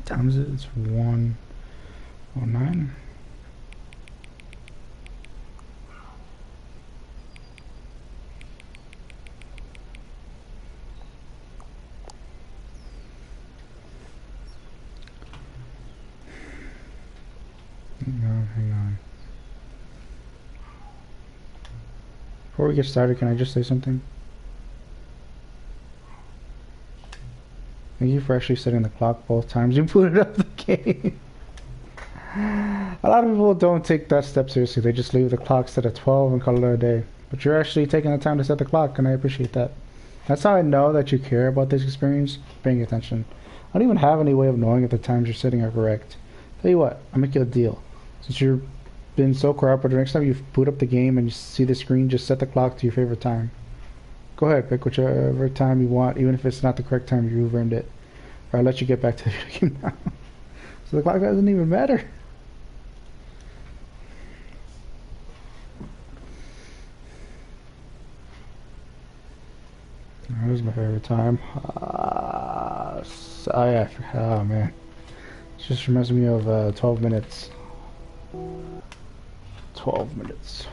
What time is it? It's 1:09. Hang on. Before we get started, can I just say something? Thank you for actually setting the clock both times you booted up the game. A lot of people don't take that step seriously. They just leave the clock set at 12 and call it a day. But you're actually taking the time to set the clock, and I appreciate that. That's how I know that you care about this experience, paying attention. I don't even have any way of knowing if the times you're setting are correct. Tell you what, I'll make you a deal. Since you've been so cooperative, next time you boot up the game and you see the screen, just set the clock to your favorite time. Go ahead, pick whichever time you want, even if it's not the correct time. You've earned it. Or I'll let you get back to the video game now. So the clock doesn't even matter. That was my favorite time. Oh man. It just reminds me of 12 minutes. 12 minutes.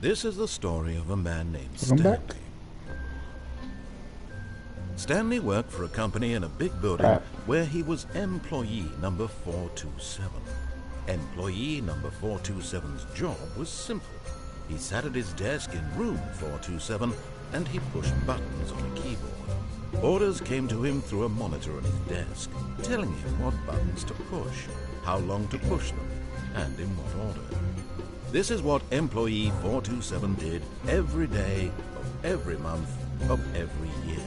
This is the story of a man named Stanley. Stanley worked for a company in a big building where he was employee number 427. Employee number 427's job was simple. He sat at his desk in room 427 and he pushed buttons on a keyboard. Orders came to him through a monitor on his desk, telling him what buttons to push, how long to push them, and in what order. This is what employee 427 did every day of every month of every year.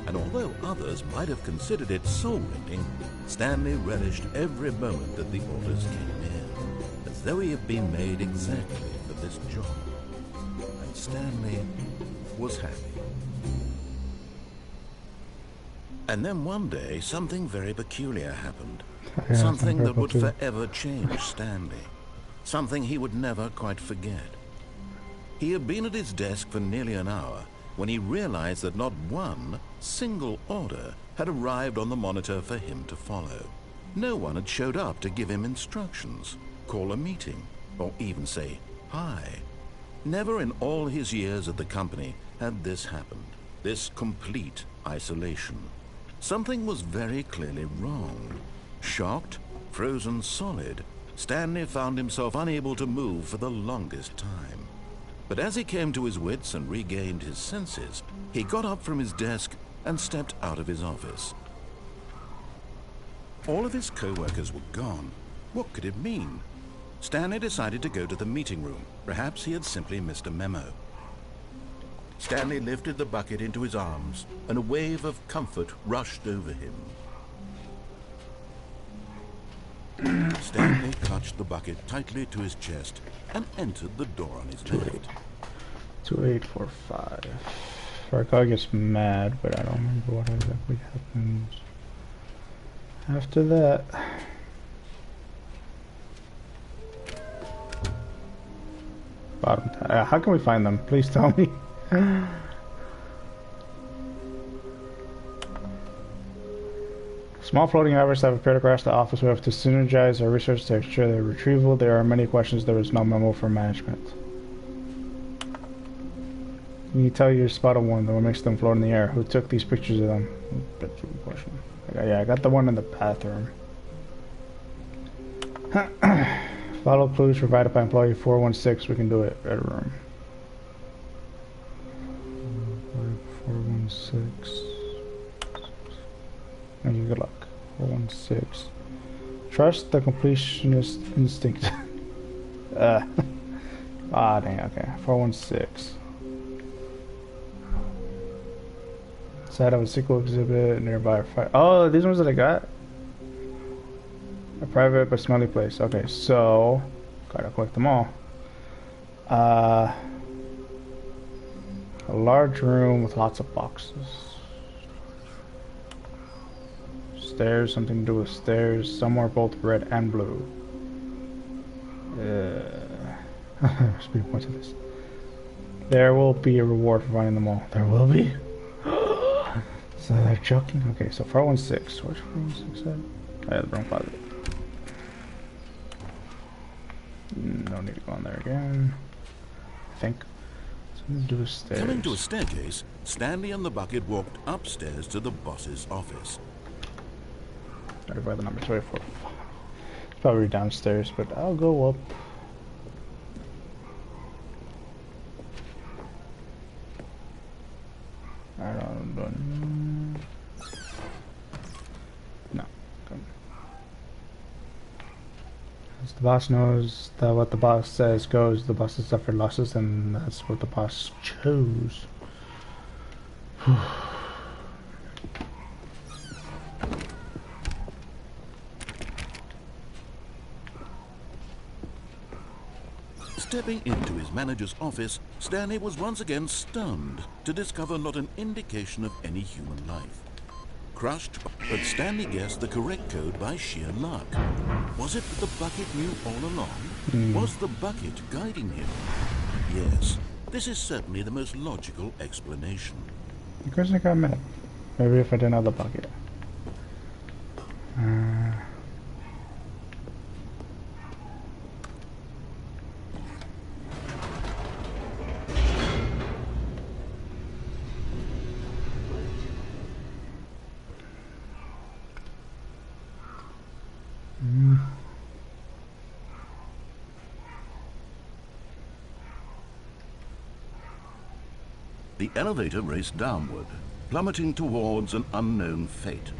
And although others might have considered it soul-rending, Stanley relished every moment that the orders came in, as though he had been made exactly for this job. And Stanley was happy. And then one day, something very peculiar happened. Something that would forever change Stanley. Something he would never quite forget. He had been at his desk for nearly an hour when he realized that not one single order had arrived on the monitor for him to follow. No one had showed up to give him instructions, call a meeting, or even say hi. Never in all his years at the company had this happened, this complete isolation. Something was very clearly wrong. Shocked, frozen solid, Stanley found himself unable to move for the longest time. But as he came to his wits and regained his senses, he got up from his desk and stepped out of his office. All of his co-workers were gone. What could it mean? Stanley decided to go to the meeting room. Perhaps he had simply missed a memo. Stanley lifted the bucket into his arms, and a wave of comfort rushed over him. Stanley clutched the bucket tightly to his chest and entered the door on his left. 2845. Farkar gets mad, but I don't remember what exactly happens after that. Bottom. How can we find them? Please tell me. Small floating hours have appeared across the office. We have to synergize our research to ensure their retrieval. There are many questions. There is no memo from management. Can you tell you spotted one that makes them float in the air? Who took these pictures of them? That's a good question. Yeah, I got the one in the bathroom. Follow clues provided by employee 416. We can do it. Red room. 416. Good luck. 416. Trust the completionist instinct. Dang, okay. 416. Side of a sequel exhibit nearby. Oh, these ones that I got? A private but smelly place. Okay, so gotta collect them all. A large room with lots of boxes. Stairs, something to do with stairs. Some are both red and blue. Speed points of this. There will be a reward for finding them all. There will be? So they're joking? Okay, so 416. Where's 416 at? I had the wrong closet. No need to go on there again. I think. Something to do with stairs. Coming to a staircase, Stanley and the bucket walked upstairs to the boss's office. Gotta write the number 24. It's probably downstairs, but I'll go up. I don't know. No. As the boss knows that what the boss says goes, the boss has suffered losses, and that's what the boss chose. Stepping into his manager's office, Stanley was once again stunned to discover not an indication of any human life. Crushed, but Stanley guessed the correct code by sheer luck. Was it that the bucket knew all along? Was the bucket guiding him? Yes, this is certainly the most logical explanation. Because I got mad. Maybe if I didn't have the bucket. The elevator raced downward, plummeting towards an unknown fate.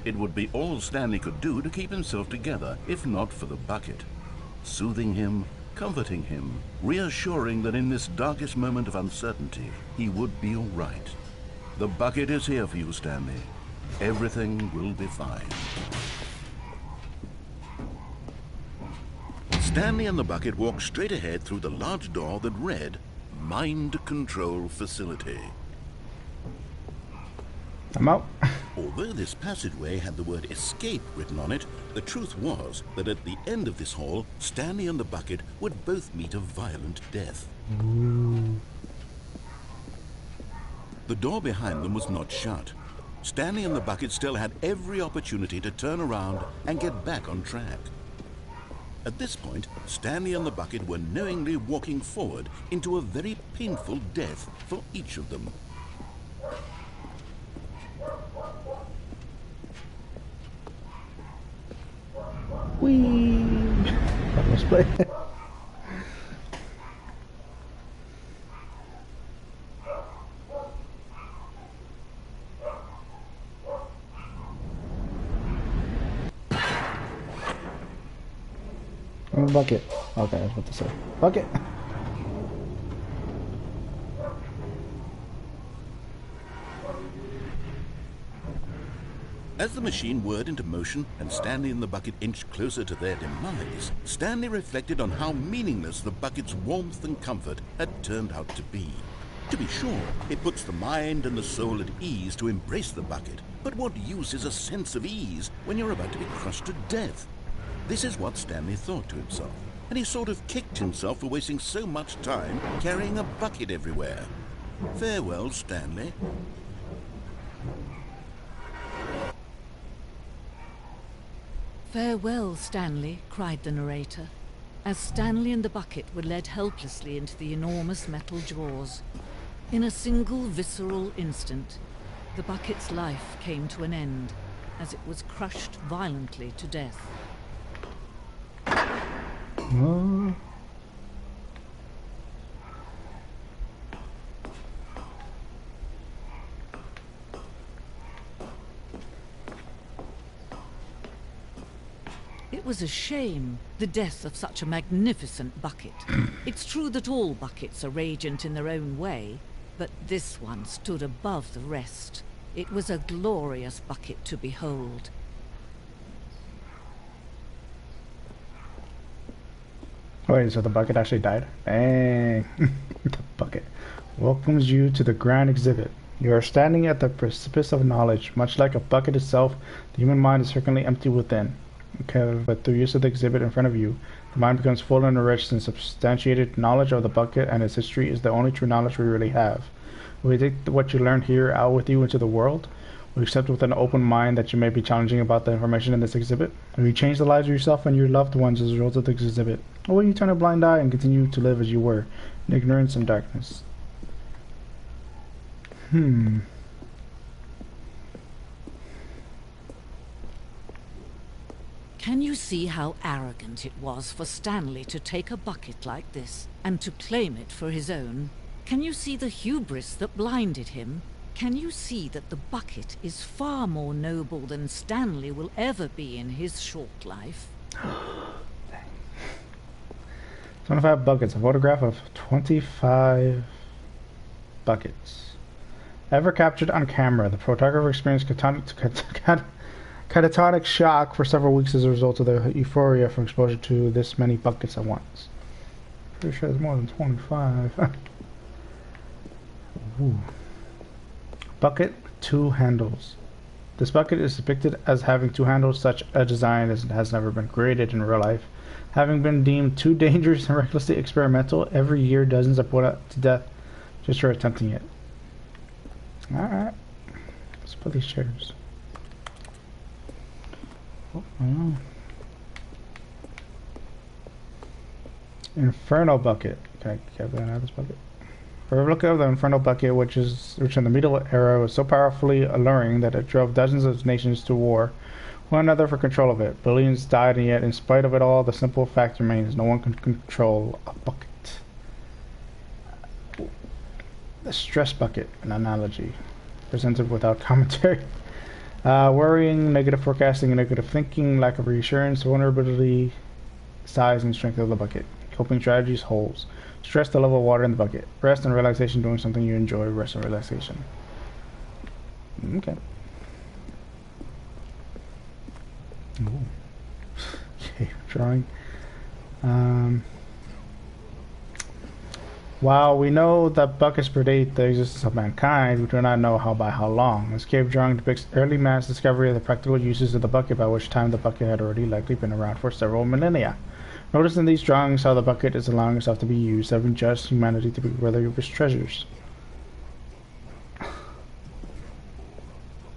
It would be all Stanley could do to keep himself together, if not for the bucket. Soothing him, comforting him, reassuring that in this darkest moment of uncertainty, he would be all right. The bucket is here for you, Stanley. Everything will be fine. Stanley and the bucket walked straight ahead through the large door that read, Mind Control Facility. I'm out. Although this passageway had the word escape written on it, the truth was that at the end of this hall, Stanley and the bucket would both meet a violent death. Ooh. The door behind them was not shut. Stanley and the bucket still had every opportunity to turn around and get back on track. At this point, Stanley and the bucket were knowingly walking forward into a very painful death for each of them. Whee! Let's play. Bucket. Okay, I was about to say. Bucket! As the machine whirred into motion and Stanley and the bucket inched closer to their demise, Stanley reflected on how meaningless the bucket's warmth and comfort had turned out to be. To be sure, it puts the mind and the soul at ease to embrace the bucket, but what use is a sense of ease when you're about to be crushed to death? This is what Stanley thought to himself, and he sort of kicked himself for wasting so much time carrying a bucket everywhere. Farewell, Stanley. Farewell, Stanley, cried the narrator, as Stanley and the bucket were led helplessly into the enormous metal jaws. In a single visceral instant, the bucket's life came to an end, as it was crushed violently to death. It was a shame, the death of such a magnificent bucket. It's true that all buckets are radiant in their own way, but this one stood above the rest. It was a glorious bucket to behold. Wait, so the bucket actually died? Dang. The bucket welcomes you to the grand exhibit. You are standing at the precipice of knowledge. Much like a bucket itself, the human mind is frequently empty within. Okay, but through use of the exhibit in front of you, the mind becomes full and enriched and substantiated. Knowledge of the bucket and its history is the only true knowledge we really have. Will you take what you learned here out with you into the world? Will you accept with an open mind that you may be challenging about the information in this exhibit? Will you change the lives of yourself and your loved ones as a result of this exhibit? Or will you turn a blind eye and continue to live as you were, in ignorance and darkness? Can you see how arrogant it was for Stanley to take a bucket like this and to claim it for his own? Can you see the hubris that blinded him? Can you see that the bucket is far more noble than Stanley will ever be in his short life? 25 buckets. A photograph of 25 buckets. Ever captured on camera, the photographer experienced catatonic shock for several weeks as a result of the euphoria from exposure to this many buckets at once. Pretty sure there's more than 25. Ooh. Bucket, 2 handles. This bucket is depicted as having 2 handles. Such a design has never been created in real life. Having been deemed too dangerous and recklessly experimental, every year dozens are put to death just for attempting it. Alright. Let's put these chairs. Oh, Inferno bucket. Can I get that out of this bucket? For a look of the Inferno bucket, which in the medieval era was so powerfully alluring that it drove dozens of nations to war, one another for control of it. Billions died, and yet, in spite of it all, the simple fact remains: no one can control a bucket. The stress bucket, an analogy, presented without commentary. Worrying, negative forecasting, and negative thinking, lack of reassurance, vulnerability, size and strength of the bucket. Coping strategies, holes. Stress, the level of water in the bucket. Rest and relaxation, doing something you enjoy. Rest and relaxation. Okay. Ooh. Okay, drawing. While we know that buckets predate the existence of mankind, we do not know by how long. This cave drawing depicts early man's discovery of the practical uses of the bucket, by which time the bucket had already likely been around for several millennia. Notice in these drawings how the bucket is allowing itself to be used, having judged humanity to be worthy of its treasures.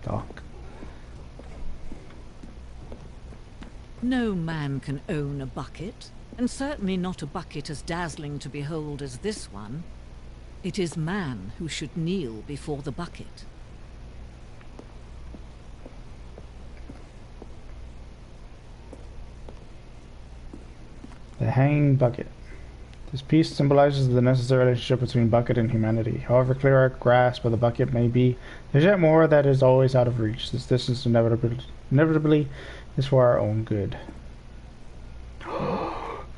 Doc. No man can own a bucket, and certainly not a bucket as dazzling to behold as this one. It is man who should kneel before the bucket. The hanging bucket. This piece symbolizes the necessary relationship between bucket and humanity. However clear our grasp of the bucket may be, there's yet more that is always out of reach. This distance inevitably is for our own good.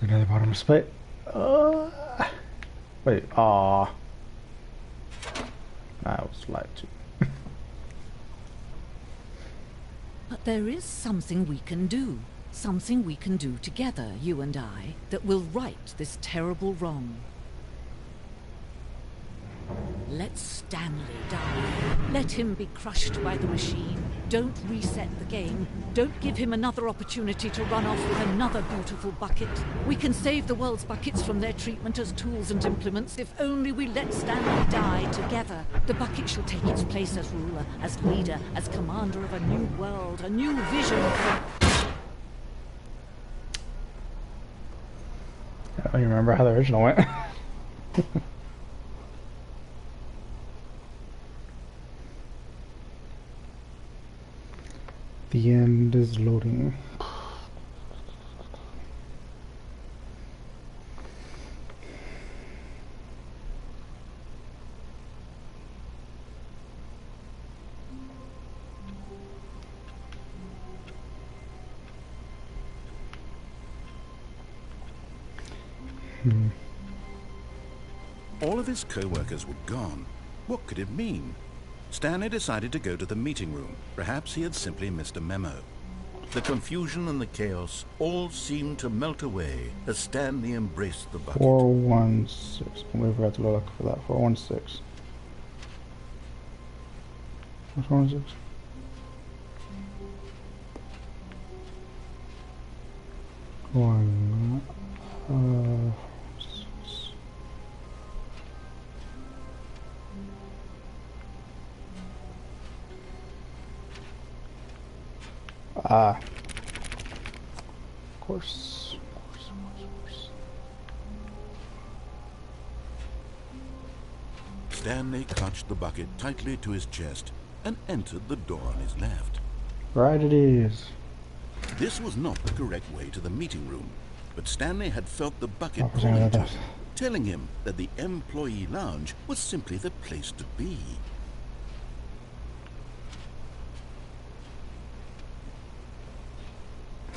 Another bottom split. Wait, I was lied to. But there is something we can do. Something we can do together, you and I, that will right this terrible wrong. Let Stanley die. Let him be crushed by the machine. Don't reset the game. Don't give him another opportunity to run off with another beautiful bucket. We can save the world's buckets from their treatment as tools and implements if only we let Stanley die together. The bucket shall take its place as ruler, as leader, as commander of a new world, a new vision for... I don't even remember how the original went. The end is loading. All of his co-workers were gone. What could it mean? Stanley decided to go to the meeting room. Perhaps he had simply missed a memo. The confusion and the chaos all seemed to melt away as Stanley embraced the bucket. 416. We forgot to look for that. 416. Which one is this? One. Of course. Stanley clutched the bucket tightly to his chest and entered the door on his left. Right it is. This was not the correct way to the meeting room, but Stanley had felt the bucket Oh, calling to him, telling him that the employee lounge was simply the place to be.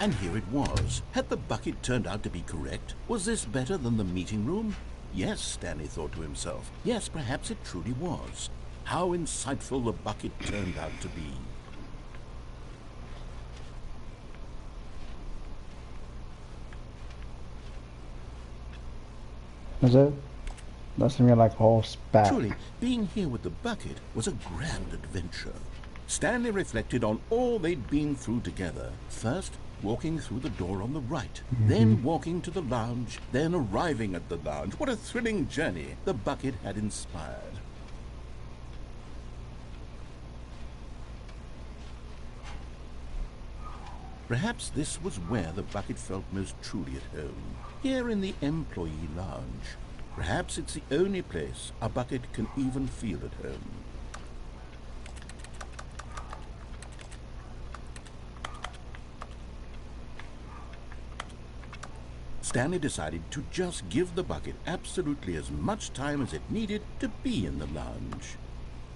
And here it was. Had the bucket turned out to be correct? Was this better than the meeting room? Yes, Stanley thought to himself. Yes, perhaps it truly was. How insightful the bucket turned out to be. Is it? That's gonna be like a whole spat. Truly, being here with the bucket was a grand adventure. Stanley reflected on all they'd been through together. First, walking through the door on the right, then walking to the lounge, then arriving at the lounge. What a thrilling journey the bucket had inspired. Perhaps this was where the bucket felt most truly at home, here in the employee lounge. Perhaps it's the only place a bucket can even feel at home. Stanley decided to just give the bucket absolutely as much time as it needed to be in the lounge.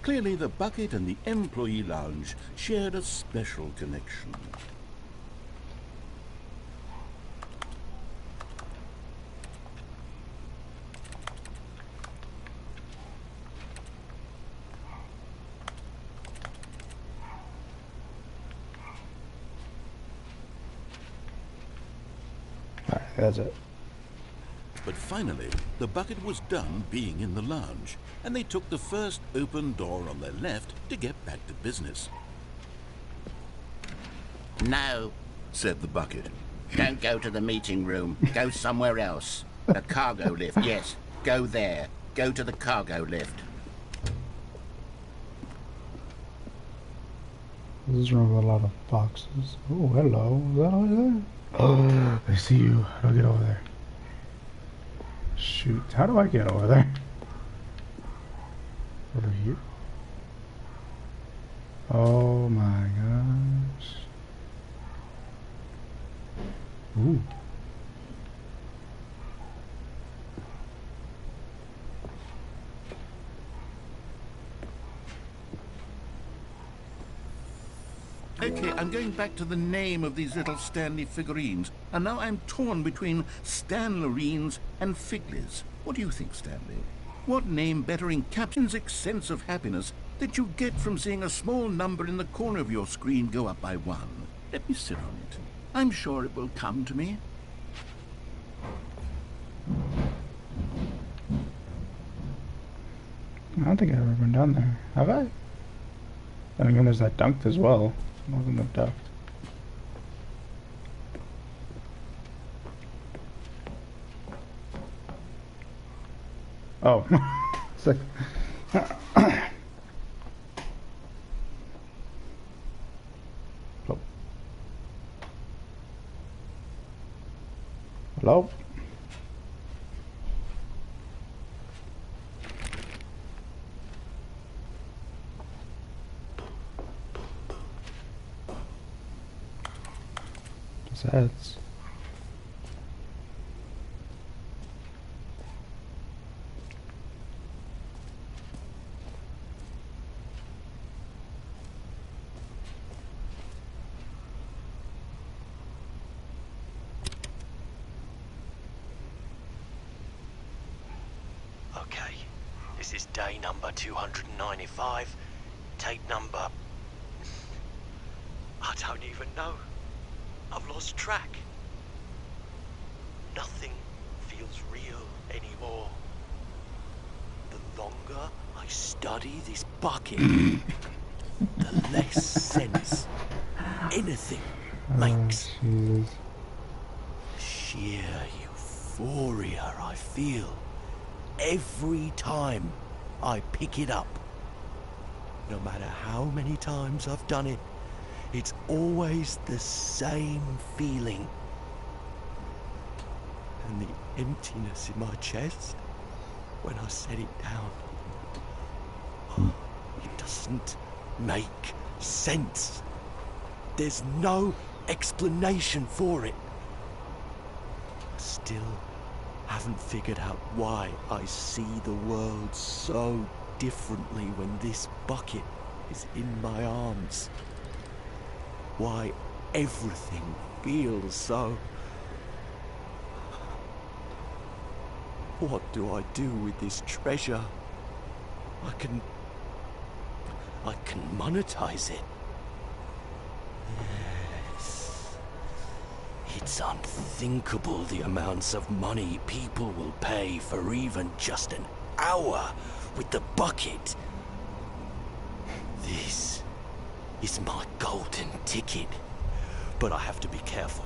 Clearly, the bucket and the employee lounge shared a special connection. Alright, that's it. But finally, the bucket was done being in the lounge, and they took the first open door on their left to get back to business. No, Said the bucket. don't go to the meeting room. Go somewhere else. The cargo lift, yes. Go there. Go to the cargo lift. This is room with a lot of boxes. Oh, hello. Is that over there? Oh, I see you. How do I get over there? Shoot. How do I get over there? Over here? Oh my gosh. Ooh. Okay, I'm going back to the name of these little Stanley figurines, and now I'm torn between Stanlerines and Figlies. What do you think, Stanley? What name better encapsulates the sense of happiness that you get from seeing a small number in the corner of your screen go up by one? Let me sit on it. I'm sure it will come to me. I don't think I've ever been down there. Have I? Then again, there's that dunked as well. It wasn't a duct. Oh. It's like... Hello? Hello? That's... Okay, this is day number 295, tape number... I don't even know. I've lost track. Nothing feels real anymore. The longer I study this bucket, the less sense anything Oh, makes. Jesus. Sheer euphoria I feel every time I pick it up. No matter how many times I've done it, it's always the same feeling. And the emptiness in my chest when I set it down. Oh, it doesn't make sense. There's no explanation for it. I still haven't figured out why I see the world so differently when this bucket is in my arms. Why everything feels so... What do I do with this treasure? I can monetize it. Yes. It's unthinkable the amounts of money people will pay for even just an hour with the bucket. This is my golden ticket. But I have to be careful,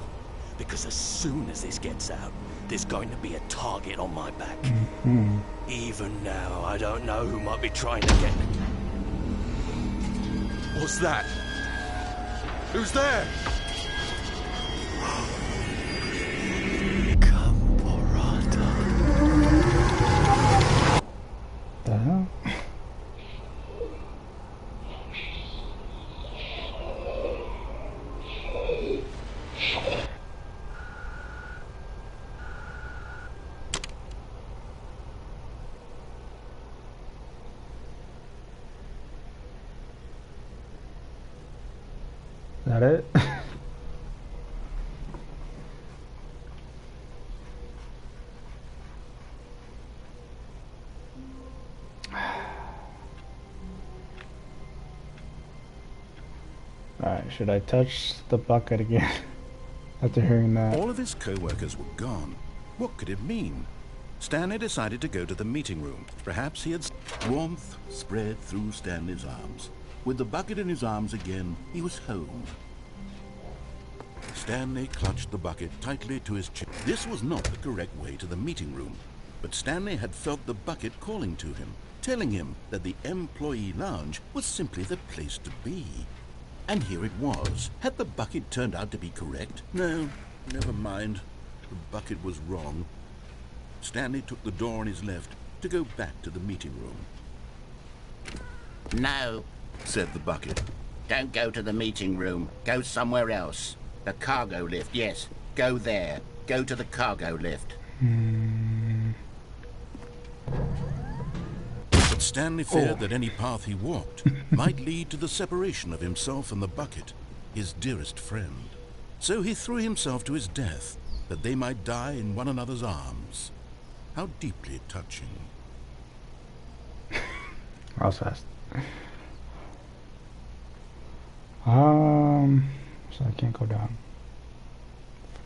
because as soon as this gets out, there's going to be a target on my back. Even now, I don't know who might be trying to get me. What's that? Who's there? Caporata. The hell? Is that it? Alright, should I touch the bucket again? After hearing that. All of his co-workers were gone. What could it mean? Stanley decided to go to the meeting room. Perhaps he had... Warmth spread through Stanley's arms. With the bucket in his arms again, he was home. Stanley clutched the bucket tightly to his chest. This was not the correct way to the meeting room, but Stanley had felt the bucket calling to him, telling him that the employee lounge was simply the place to be. And here it was. Had the bucket turned out to be correct? No, never mind. The bucket was wrong. Stanley took the door on his left to go back to the meeting room. No, Said the bucket. don't go to the meeting room. Go somewhere else. The cargo lift, yes. Go there. Go to the cargo lift. But Stanley feared that any path he walked might lead to the separation of himself and the bucket, his dearest friend. So he threw himself to his death, that they might die in one another's arms. How deeply touching. That was fast. So I can't go down.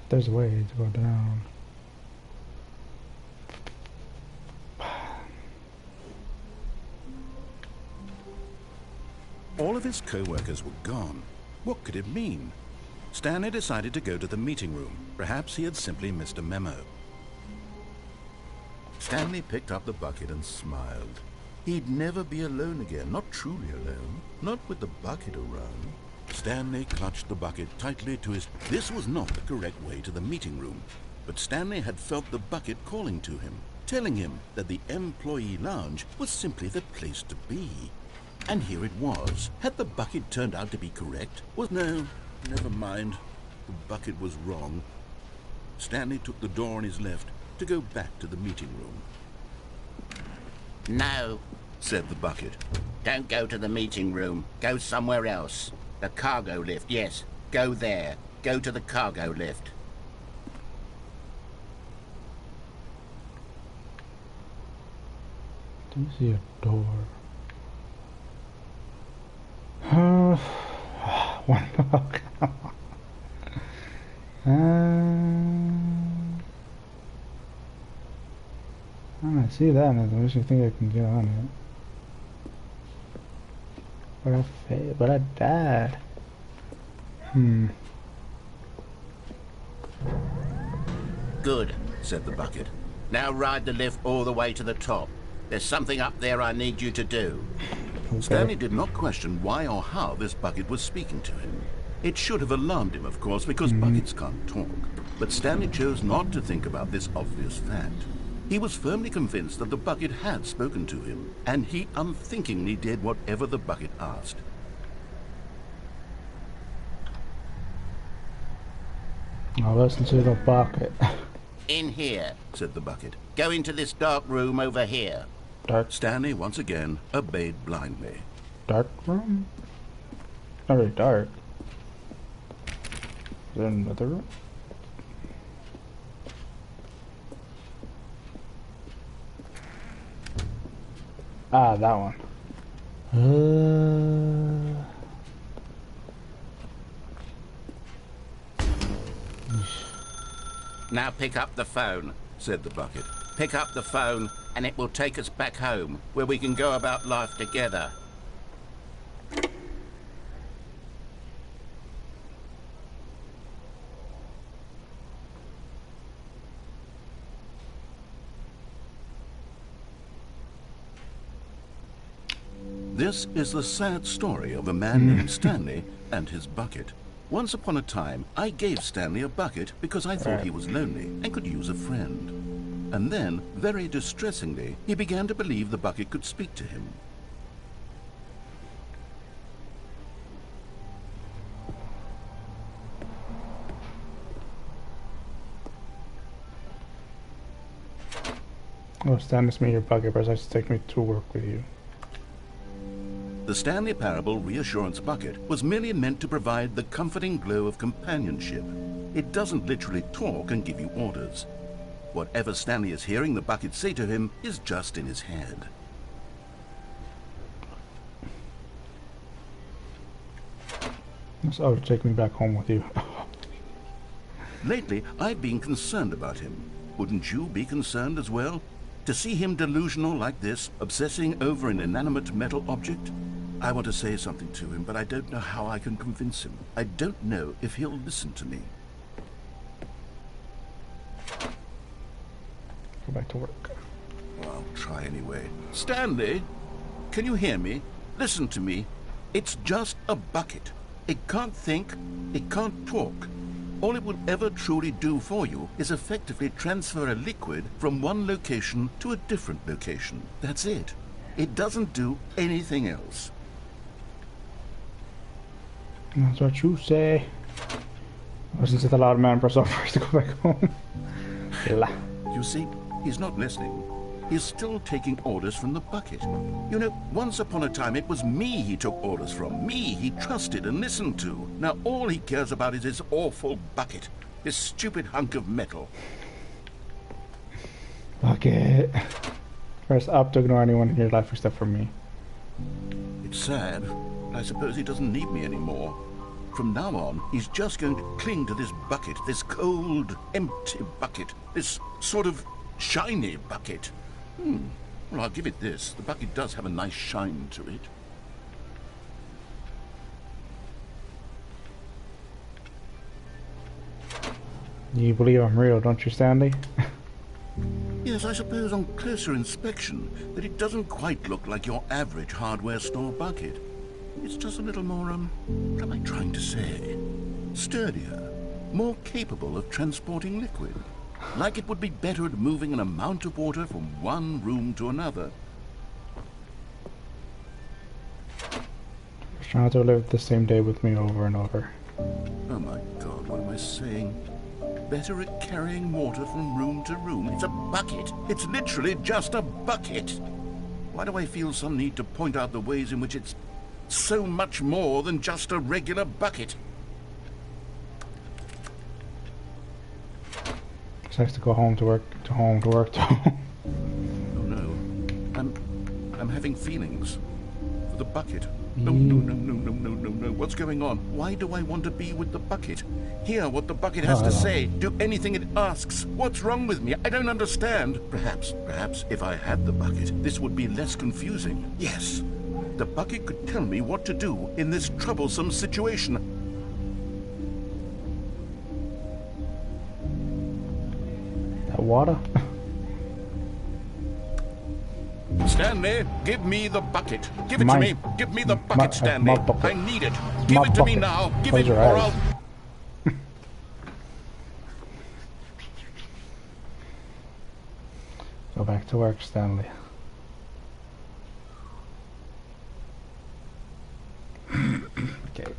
There's a way to go down. All of his co-workers were gone. What could it mean? Stanley decided to go to the meeting room. Perhaps he had simply missed a memo. Stanley picked up the bucket and smiled. He'd never be alone again, not truly alone, not with the bucket around. Stanley clutched the bucket tightly to his... This was not the correct way to the meeting room, but Stanley had felt the bucket calling to him, telling him that the employee lounge was simply the place to be. And here it was. Had the bucket turned out to be correct? Well, no, never mind. The bucket was wrong. Stanley took the door on his left to go back to the meeting room. No, Said the bucket. don't go to the meeting room. Go somewhere else. The cargo lift, yes. Go there. Go to the cargo lift. Do you see a door? One more. I don't see that. It makes me think I can get on it. But gonna fail, but I died. Good, said the bucket. Now ride the lift all the way to the top. There's something up there I need you to do. Okay. Stanley did not question why or how this bucket was speaking to him. It should have alarmed him, of course, because buckets can't talk. But Stanley chose not to think about this obvious fact. He was firmly convinced that the bucket had spoken to him, and he unthinkingly did whatever the bucket asked. I'll listen to the bucket. In here, Said the bucket. go into this dark room over here. Dark, Stanley once again obeyed blindly. dark room? Not really dark. Is there another room? Ah, that one. Now pick up the phone, Said the bucket. Pick up the phone and it will take us back home, where we can go about life together. This is the sad story of a man named Stanley and his bucket. Once upon a time, I gave Stanley a bucket because I thought he was lonely and could use a friend. And then, very distressingly, he began to believe the bucket could speak to him. Oh, Stan, this me your bucket, but I should take me to work with you. The Stanley Parable Reassurance Bucket was merely meant to provide the comforting glow of companionship. It doesn't literally talk and give you orders. Whatever Stanley is hearing the bucket say to him is just in his head. Oh, take me back home with you. Lately, I've been concerned about him. Wouldn't you be concerned as well? To see him delusional like this, obsessing over an inanimate metal object? I want to say something to him, but I don't know how I can convince him. I don't know if he'll listen to me. Go back to work. Well, I'll try anyway. Stanley, can you hear me? Listen to me. It's just a bucket. It can't think, it can't talk. All it will ever truly do for you is effectively transfer a liquid from one location to a different location. That's it. It doesn't do anything else. That's what you say. Listen to the loud man press off first to go back home. Yeah. You see, he's not listening. He's still taking orders from the bucket. You know, once upon a time it was me he took orders from. Me he trusted and listened to. Now all he cares about is his awful bucket. This stupid hunk of metal. Bucket. Press up to ignore anyone in your life except for me. It's sad, but I suppose he doesn't need me anymore. From now on, he's just going to cling to this bucket, this cold, empty bucket, this sort of shiny bucket. Well, I'll give it this. The bucket does have a nice shine to it. You believe I'm real, don't you, Stanley? Yes, I suppose on closer inspection that it doesn't quite look like your average hardware store bucket. It's just a little more, what am I trying to say? Sturdier, more capable of transporting liquid. Like it would be better at moving an amount of water from one room to another. Trying to live the same day with me over and over. Oh my God, what am I saying? Better at carrying water from room to room. It's a bucket. It's literally just a bucket. Why do I feel some need to point out the ways in which it's so much more than just a regular bucket? It's nice to go home to work, to home to work, to home. Oh no. I'm having feelings for the bucket. No, no, no, no, no, no, no, no. What's going on? Why do I want to be with the bucket? Hear what the bucket has to say. Do anything it asks. What's wrong with me? I don't understand. Perhaps if I had the bucket, this would be less confusing. Yes. The bucket could tell me what to do in this troublesome situation. That water? Stanley, give me the bucket. Give it Mine. to me. Give me the bucket, Stanley. my bucket. I need it. Give My it to me bucket. now. Give Close it your or eyes. I'll... Go back to work, Stanley. Okay.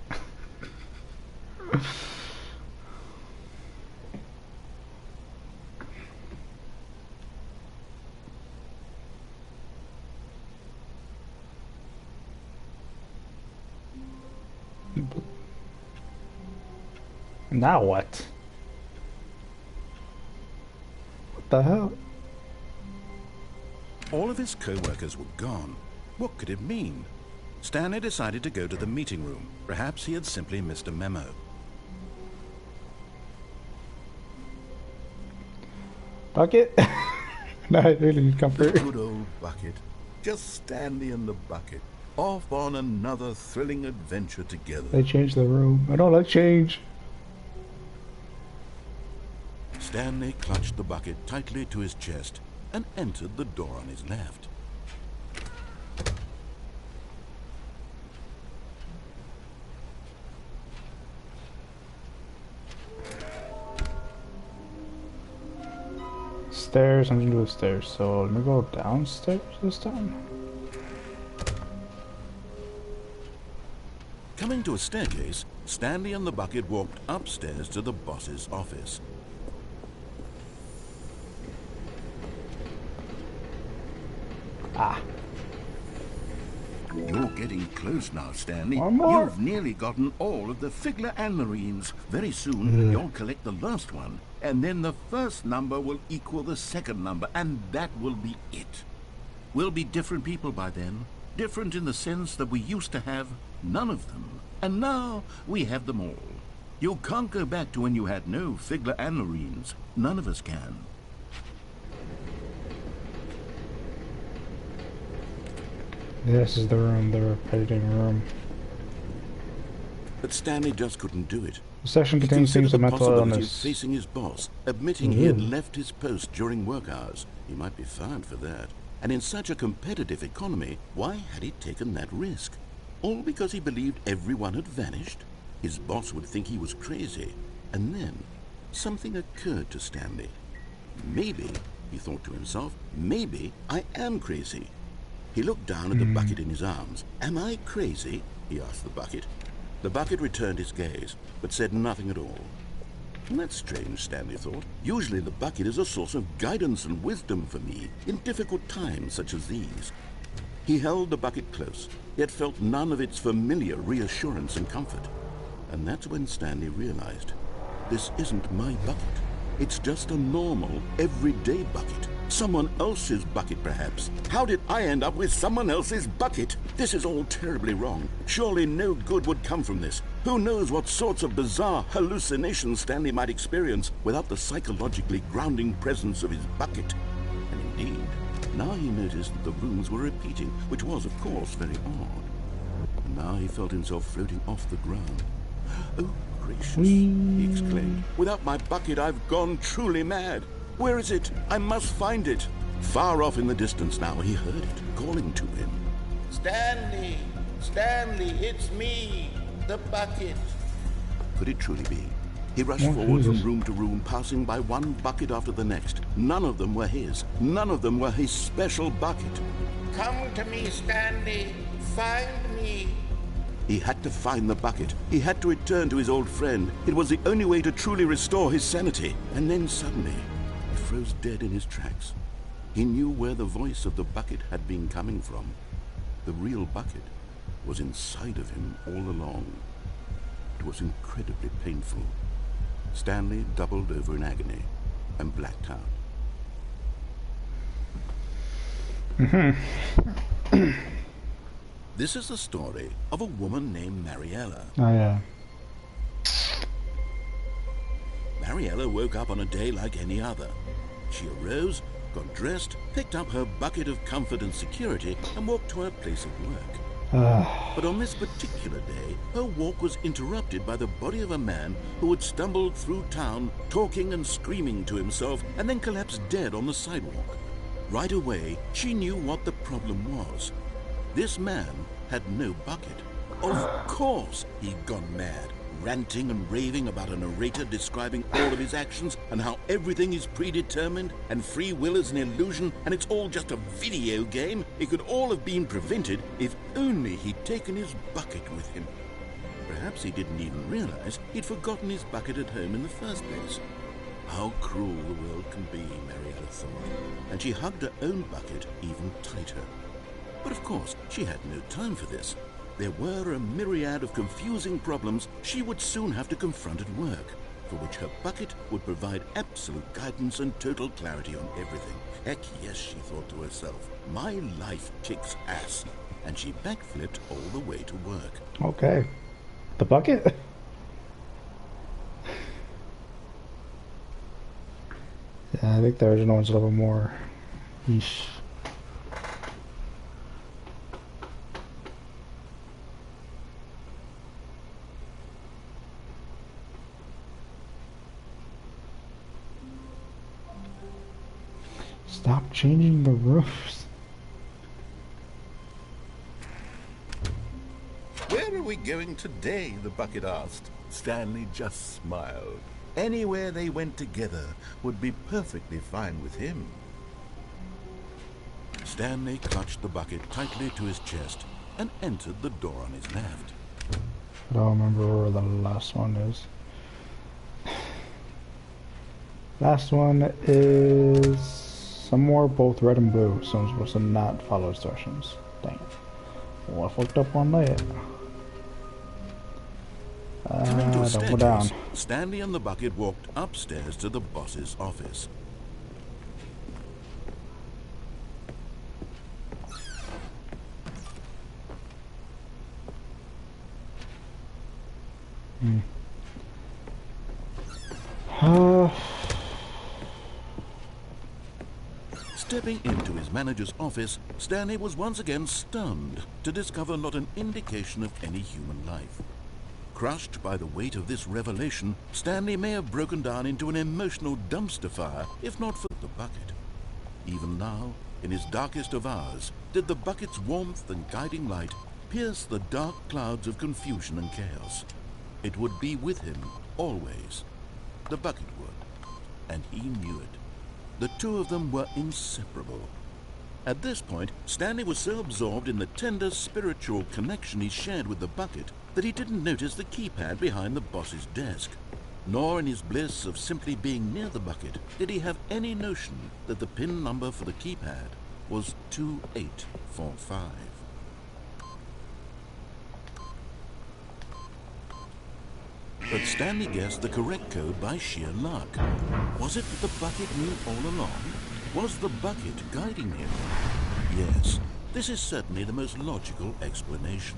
Now what? What the hell? All of his co-workers were gone. What could it mean? Stanley decided to go to the meeting room. Perhaps he had simply missed a memo. Bucket? No, I really need comfort. Good old bucket. Just Stanley and the bucket. Off on another thrilling adventure together. They changed the room. I don't like change. Stanley clutched the bucket tightly to his chest and entered the door on his left. Stairs, I'm gonna do the stairs, so let me go downstairs this time. Coming to a staircase, Stanley and the bucket walked upstairs to the boss's office. Ah. You're getting close now, Stanley. One more. You've nearly gotten all of the Figler and Marines. Very soon, you'll collect the last one, and then the first number will equal the second number, and that will be it. We'll be different people by then. Different in the sense that we used to have none of them, and now we have them all. You can't go back to when you had no Figler and Marines. None of us can. This is the room, the repeating room. But Stanley just couldn't do it. The section He contains considered themes of the mental possibility of illness. facing his boss, admitting he had left his post during work hours. He might be fired for that. And in such a competitive economy, why had he taken that risk? All because he believed everyone had vanished? His boss would think he was crazy. And then, something occurred to Stanley. Maybe, he thought to himself, maybe I am crazy. He looked down at the bucket in his arms. Am I crazy? He asked the bucket. The bucket returned his gaze, but said nothing at all. That's strange, Stanley thought. Usually the bucket is a source of guidance and wisdom for me in difficult times such as these. He held the bucket close, yet felt none of its familiar reassurance and comfort. And that's when Stanley realized, this isn't my bucket. It's just a normal, everyday bucket. Someone else's bucket, perhaps. How did I end up with someone else's bucket? This is all terribly wrong. Surely no good would come from this. Who knows what sorts of bizarre hallucinations Stanley might experience without the psychologically grounding presence of his bucket. And indeed, now he noticed that the rooms were repeating, which was, of course, very odd. And now he felt himself floating off the ground. Oh, gracious, he exclaimed. Without my bucket, I've gone truly mad. Where is it? I must find it. Far off in the distance now, he heard it, calling to him. Stanley! Stanley, it's me, the bucket. Could it truly be? He rushed forward from room to room, passing by one bucket after the next. None of them were his. None of them were his special bucket. Come to me, Stanley. Find me. He had to find the bucket. He had to return to his old friend. It was the only way to truly restore his sanity. And then suddenly, he froze dead in his tracks. He knew where the voice of the bucket had been coming from. The real bucket was inside of him all along. It was incredibly painful. Stanley doubled over in agony and blacked out. This is the story of a woman named Mariella. Oh, yeah. Mariella woke up on a day like any other. She arose, got dressed, picked up her bucket of comfort and security, and walked to her place of work. But on this particular day, her walk was interrupted by the body of a man who had stumbled through town, talking and screaming to himself, and then collapsed dead on the sidewalk. Right away, she knew what the problem was. This man had no bucket. Of course he'd gone mad, ranting and raving about a narrator describing all of his actions and how everything is predetermined and free will is an illusion and it's all just a video game. It could all have been prevented if only he'd taken his bucket with him. Perhaps he didn't even realize he'd forgotten his bucket at home in the first place. How cruel the world can be, Marietta thought, and she hugged her own bucket even tighter. But of course, she had no time for this. There were a myriad of confusing problems she would soon have to confront at work, for which her bucket would provide absolute guidance and total clarity on everything. Heck yes, she thought to herself, my life kicks ass. And she backflipped all the way to work. Okay. The bucket? Yeah, I think the original one's a little more niche. Stop changing the roofs. Where are we going today? The bucket asked. Stanley just smiled. Anywhere they went together would be perfectly fine with him. Stanley clutched the bucket tightly to his chest and entered the door on his left. I don't remember where the last one is. Last one is somewhere both red and blue, so I'm supposed to not follow instructions. Dang it. Well, I fucked up one layer. Don't go down. Stanley and the bucket walked upstairs to the boss's office. Stepping into his manager's office, Stanley was once again stunned to discover not an indication of any human life. Crushed by the weight of this revelation, Stanley may have broken down into an emotional dumpster fire if not for the bucket. Even now, in his darkest of hours, did the bucket's warmth and guiding light pierce the dark clouds of confusion and chaos. It would be with him, always. The bucket would. And he knew it. The two of them were inseparable. At this point, Stanley was so absorbed in the tender spiritual connection he shared with the bucket that he didn't notice the keypad behind the boss's desk. Nor in his bliss of simply being near the bucket did he have any notion that the PIN number for the keypad was 2845. But Stanley guessed the correct code by sheer luck. Was it that the bucket knew all along? Was the bucket guiding him? Yes, this is certainly the most logical explanation.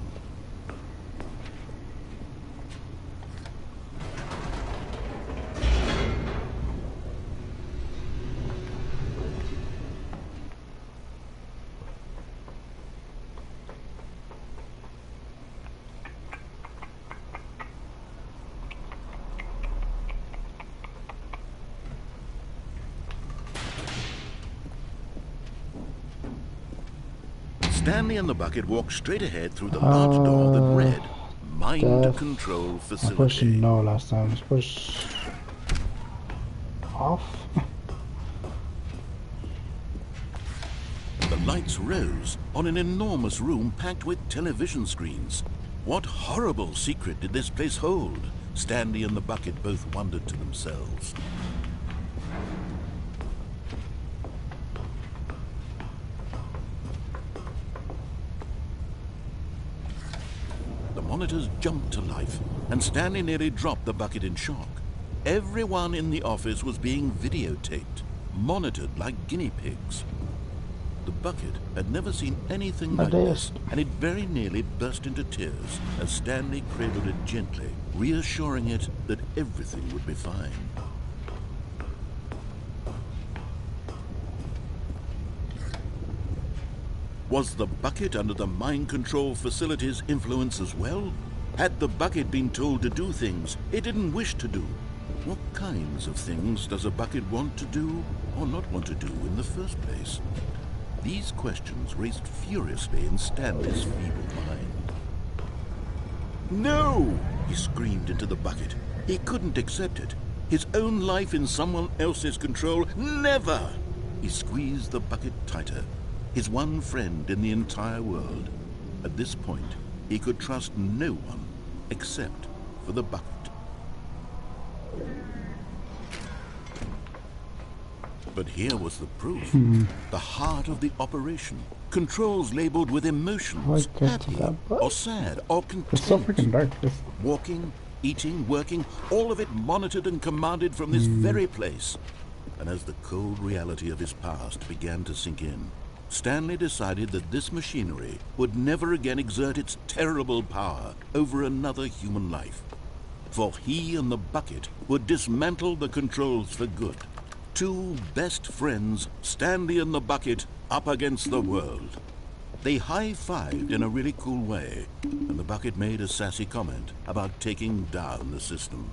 Stanley and the bucket walked straight ahead through the large door that read, Mind Control I pushed Facility. no last time. Let's push off. The lights rose on an enormous room packed with television screens. What horrible secret did this place hold? Stanley and the bucket both wondered to themselves. The monitors jumped to life, and Stanley nearly dropped the bucket in shock. Everyone in the office was being videotaped, monitored like guinea pigs. The bucket had never seen anything like this, and it very nearly burst into tears as Stanley cradled it gently, reassuring it that everything would be fine. Was the bucket under the mind control facility's influence as well? Had the bucket been told to do things it didn't wish to do? What kinds of things does a bucket want to do or not want to do in the first place? These questions raced furiously in Stanley's feeble mind. No! He screamed into the bucket. He couldn't accept it. His own life in someone else's control, never! He squeezed the bucket tighter. His one friend in the entire world. At this point, he could trust no one except for the bucket. But here was the proof. The heart of the operation. Controls labeled with emotions, happy or sad or It's so freaking content. dark. Walking, eating, working, all of it monitored and commanded from this very place. And as the cold reality of his past began to sink in, Stanley decided that this machinery would never again exert its terrible power over another human life. For he and the bucket would dismantle the controls for good. Two best friends, Stanley and the bucket, up against the world. They high-fived in a really cool way, and the bucket made a sassy comment about taking down the system.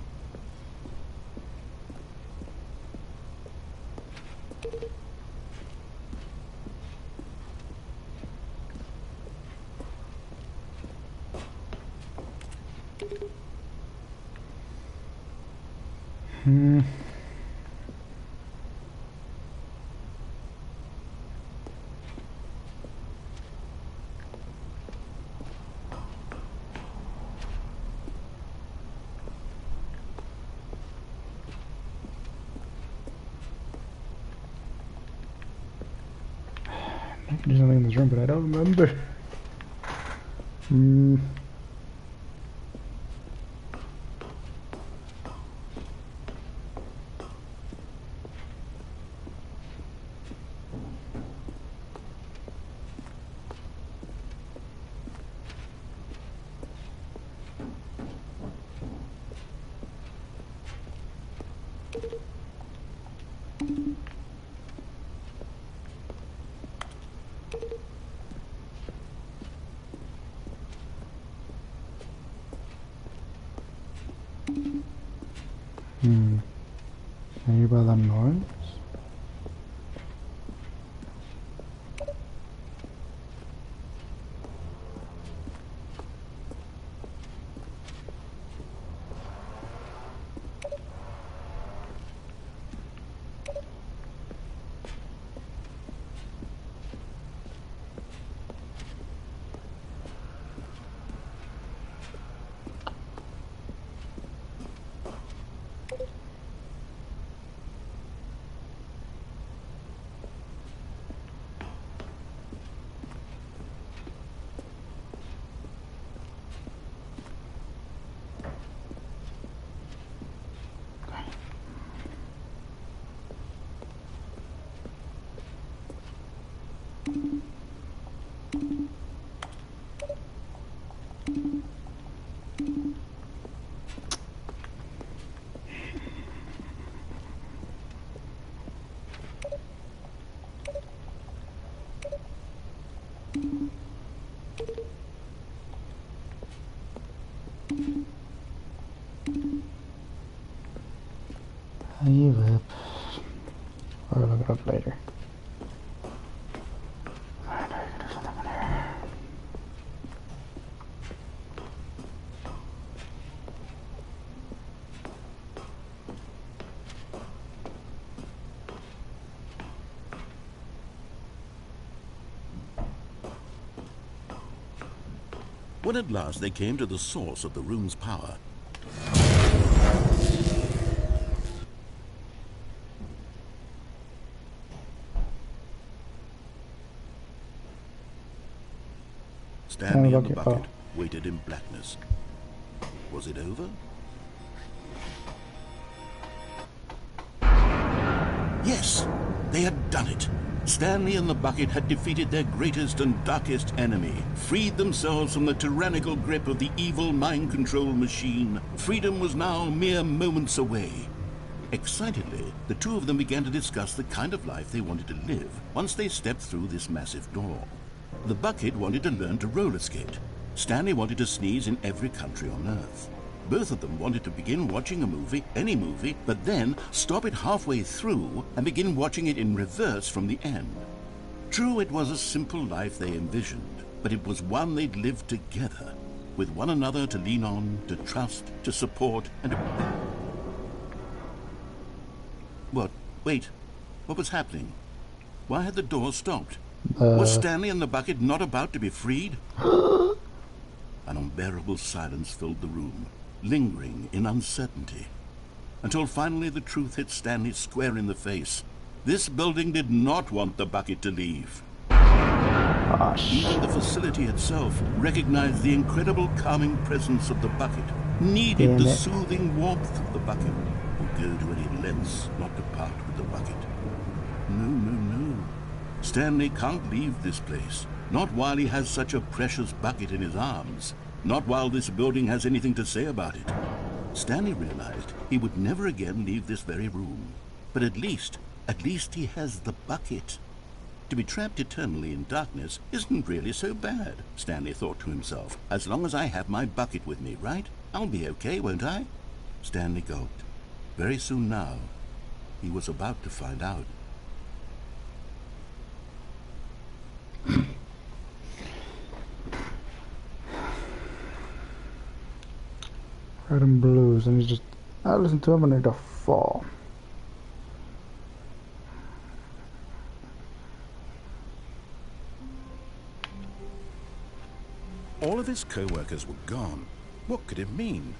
I can do something in this room, but I don't remember. Maybe by the noise? Leave it. Or look it up later. I know you can do something in here. When at last they came to the source of the room's power, Stanley and the bucket waited in blackness. Was it over? Yes, they had done it. Stanley and the bucket had defeated their greatest and darkest enemy, freed themselves from the tyrannical grip of the evil mind control machine. Freedom was now mere moments away. Excitedly, the two of them began to discuss the kind of life they wanted to live once they stepped through this massive door. The bucket wanted to learn to roller skate. Stanley wanted to sneeze in every country on Earth. Both of them wanted to begin watching a movie, any movie, but then stop it halfway through and begin watching it in reverse from the end. True, it was a simple life they envisioned, but it was one they'd lived together, with one another to lean on, to trust, to support, and to... What? Wait. What was happening? Why had the door stopped? Was Stanley and the bucket not about to be freed? An unbearable silence filled the room, lingering in uncertainty, until finally the truth hit Stanley square in the face. This building did not want the bucket to leave. Even the facility itself recognized the incredible calming presence of the bucket, needed the soothing warmth of the bucket, would go to any lengths not to part with the bucket. No, no, no. Stanley can't leave this place, not while he has such a precious bucket in his arms, not while this building has anything to say about it. Stanley realized he would never again leave this very room. But at least he has the bucket. To be trapped eternally in darkness isn't really so bad, Stanley thought to himself. As long as I have my bucket with me, right? I'll be okay, won't I? Stanley gulped. Very soon now, he was about to find out. Red and blues, and he's just... I listen to him and need to fall. All of his co-workers were gone. What could it mean?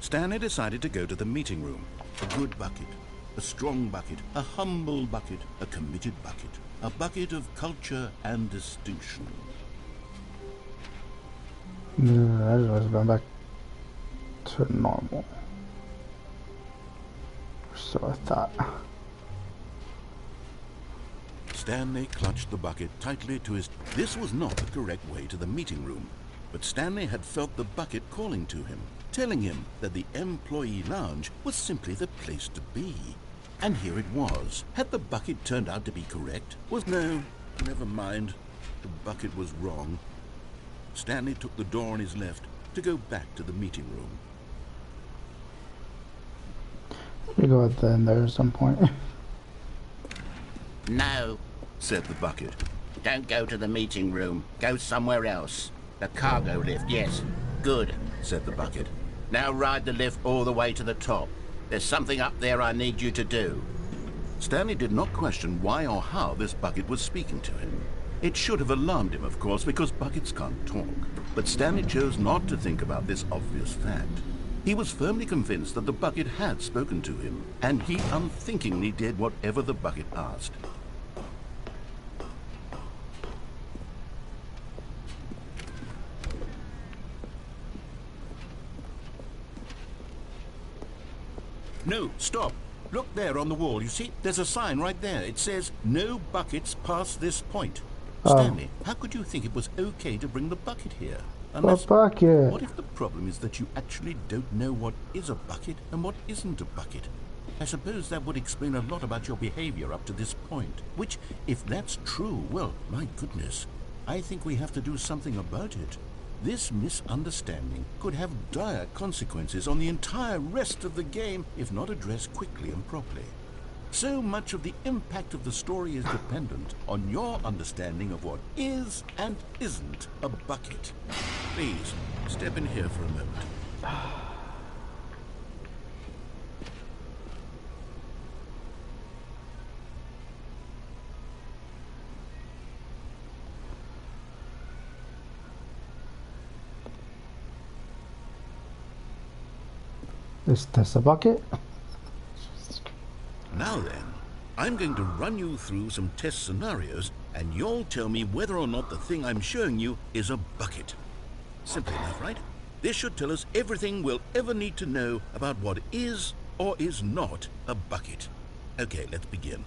Stanley decided to go to the meeting room. A good bucket, a strong bucket, a humble bucket, a committed bucket, a bucket of culture and distinction. I just was going back to normal. So I thought. Stanley clutched the bucket tightly to his... This was not the correct way to the meeting room, but Stanley had felt the bucket calling to him, telling him that the employee lounge was simply the place to be. And here it was. Had the bucket turned out to be correct? No, never mind. The bucket was wrong. Stanley took the door on his left to go back to the meeting room. You go out there at some point. No, said the bucket. don't go to the meeting room. Go somewhere else. The cargo lift, yes. Good, said the bucket. Now ride the lift all the way to the top. There's something up there I need you to do. Stanley did not question why or how this bucket was speaking to him. It should have alarmed him, of course, because buckets can't talk. But Stanley chose not to think about this obvious fact. He was firmly convinced that the bucket had spoken to him, and he unthinkingly did whatever the bucket asked. No, stop. Look there on the wall. You see, there's a sign right there. It says, no buckets past this point. Stanley, how could you think it was okay to bring the bucket here? Unless, bucket? What if the problem is that you actually don't know what is a bucket and what isn't a bucket? I suppose that would explain a lot about your behavior up to this point. Which, if that's true, well, my goodness, I think we have to do something about it. This misunderstanding could have dire consequences on the entire rest of the game if not addressed quickly and properly. So much of the impact of the story is dependent on your understanding of what is and isn't a bucket. Please, step in here for a moment. Is this a bucket? Now then, I'm going to run you through some test scenarios, and you'll tell me whether or not the thing I'm showing you is a bucket. Simple enough, right? This should tell us everything we'll ever need to know about what is or is not a bucket. Okay, let's begin.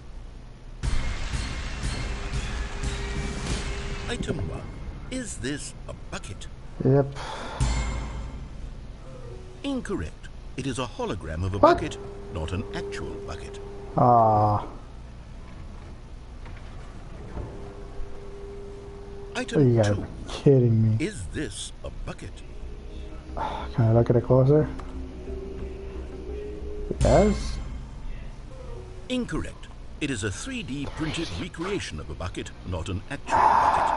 Item 1. Is this a bucket? Yep. Incorrect. It is a hologram of a bucket, not an actual bucket. Item You 2. gotta be kidding me. Is this a bucket? Can I look at it closer? Yes. Incorrect. It is a 3D printed recreation of a bucket, not an actual bucket.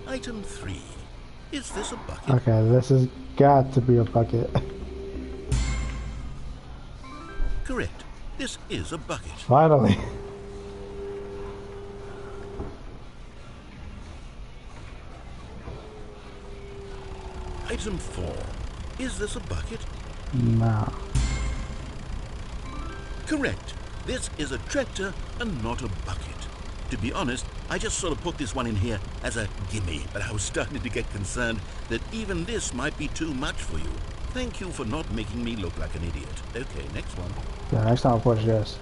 Item 3. Is this a bucket? Okay, this has got to be a bucket. Correct. This is a bucket. Finally. Item 4. Is this a bucket? No. Correct. This is a tractor and not a bucket. To be honest, I just sort of put this one in here as a gimme, but I was starting to get concerned that even this might be too much for you. Thank you for not making me look like an idiot. Okay, next one. Yeah, next time I'll push this.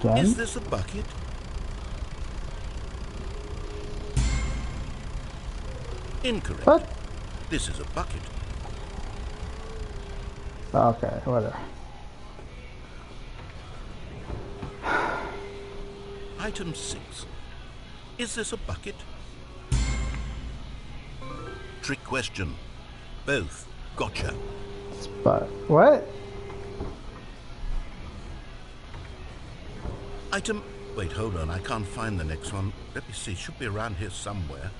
Again? Is this a bucket? Incorrect. What? This is a bucket. Okay, whatever. Item 6. Is this a bucket? Trick question. Both. Gotcha. But what? Item... Wait, hold on. I can't find the next one. Let me see. Should be around here somewhere.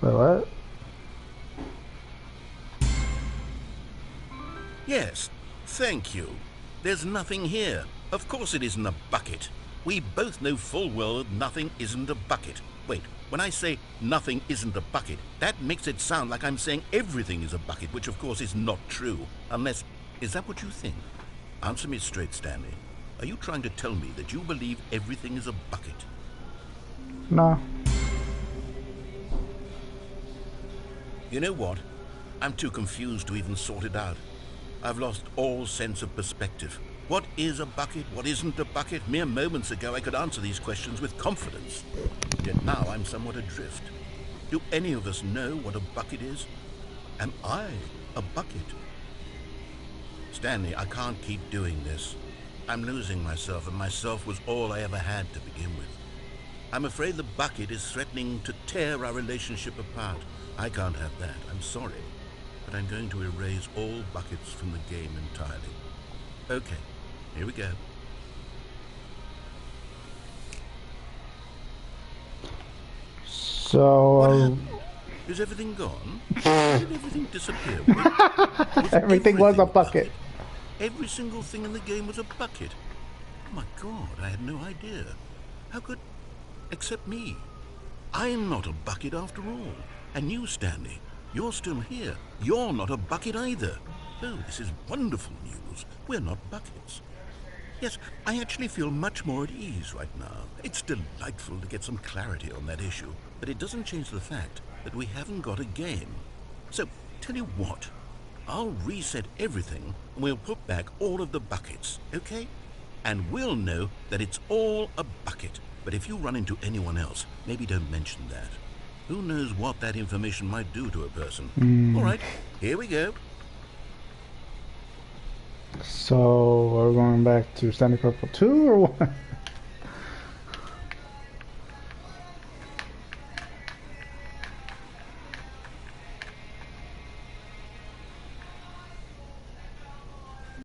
Wait, what? Yes. Thank you. There's nothing here. Of course it isn't a bucket. We both know full well that nothing isn't a bucket. Wait, when I say nothing isn't a bucket, that makes it sound like I'm saying everything is a bucket, which of course is not true. Unless... Is that what you think? Answer me straight, Stanley. Are you trying to tell me that you believe everything is a bucket? No. You know what? I'm too confused to even sort it out. I've lost all sense of perspective. What is a bucket? What isn't a bucket? Mere moments ago I could answer these questions with confidence. Yet now I'm somewhat adrift. Do any of us know what a bucket is? Am I a bucket? Stanley, I can't keep doing this. I'm losing myself, and myself was all I ever had to begin with. I'm afraid the bucket is threatening to tear our relationship apart. I can't have that. I'm sorry. But I'm going to erase all buckets from the game entirely. Okay, here we go. So... What happened? Is everything gone? Did everything disappear? Was everything was a everything bucket. Every single thing in the game was a bucket. Oh my God, I had no idea. How could... Except me. I'm not a bucket after all. And you, Stanley, you're still here. You're not a bucket either. Oh, this is wonderful news. We're not buckets. Yes, I actually feel much more at ease right now. It's delightful to get some clarity on that issue, but it doesn't change the fact that we haven't got a game. So, tell you what, I'll reset everything and we'll put back all of the buckets, okay? And we'll know that it's all a bucket. But if you run into anyone else, maybe don't mention that. Who knows what that information might do to a person. All right, here we go. So, we're going back to Stanley Purple 2 or what?